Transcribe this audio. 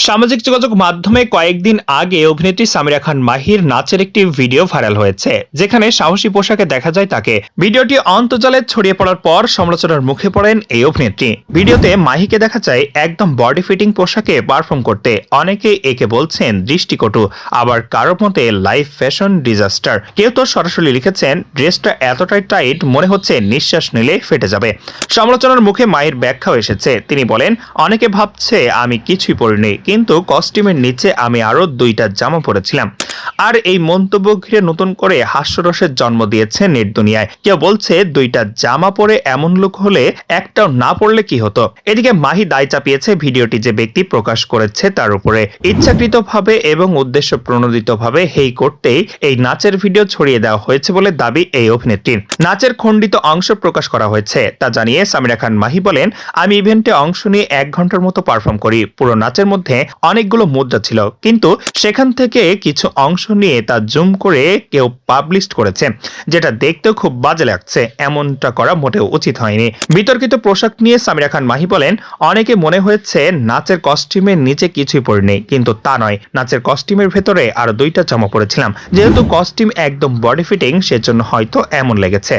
সামাজিক যোগাযোগ মাধ্যমে কয়েকদিন আগে অভিনেত্রী সামিরা খান মাহির নাচের একটি ভিডিও ভাইরাল হয়েছে, যেখানে সাহসী পোশাকে দেখা যায় তাকে। ভিডিওটি অন্তর্জালে ছড়িয়ে পড়ার পর সমালোচনার মুখে পড়েন এই অভিনেত্রী। ভিডিওতে মাহিকে দেখা যায় একদম বডি ফিটিং পোশাকে পারফর্ম করতে। অনেকে একে বলছেন দৃষ্টিকটু, আবার কারো মতে লাইফ ফ্যাশন ডিজাস্টার। কেউ তো সরাসরি লিখেছেন ড্রেসটা এতটাই টাইট মনে হচ্ছে নিঃশ্বাস নিলে ফেটে যাবে। সমালোচনার মুখে মাহির ব্যাখ্যাও এসেছে। তিনি বলেন, অনেকে ভাবছে আমি কিছুই পরিনি, কিন্তু কস্টিউমের নিচে আমি আরো 2টা জামা পরেছিলাম। আর এই মন্তব্য ঘিরে নতুন করে হাস্যরসের জন্ম দিয়েছে নেট দুনিয়ায়। কেউ বলছে 2টা জামা পরে এমন লুক হলে একটাও না পড়লে কি হতো। এদিকে মাহি দায় চাপিয়েছে ভিডিওটি যে ব্যক্তি প্রকাশ করেছে তার উপরে। ইচ্ছাকৃতভাবে এবং উদ্দেশ্য প্রণোদিতভাবে হেই করতেই এই নাচের ভিডিও ছড়িয়ে দেওয়া হয়েছে বলে দাবি এই অভিনেত্রীর। নাচের খণ্ডিত অংশ প্রকাশ করা হয়েছে তা জানিয়ে সামিরা খান মাহি বলেন, আমি ইভেন্টে অংশ নিয়ে 1 ঘন্টার মতো পারফর্ম করি। পুরো নাচের মধ্যে অনেকগুলো মুদ্রা ছিল, কিন্তু সেখান থেকে কিছু অংশ নিয়ে তা জুম করে কেউ পাবলিশ করেছে, যেটা দেখতেও খুব বাজে লাগছে। এমনটা করা মোটেও উচিত হয়নি। বিতর্কিত পোশাক নিয়ে সামিরা খান মাহি বলেন, অনেকে মনে হয়েছে নাচের কস্টিউমের নিচে কিছুই পরিনি, কিন্তু তা নয়। নাচের কস্টিউমের ভেতরে আরো 2টা জামা পরেছিলাম। যেহেতু কস্টিউম একদম বডি ফিটিং, সেজন্য হয়তো এমন লেগেছে।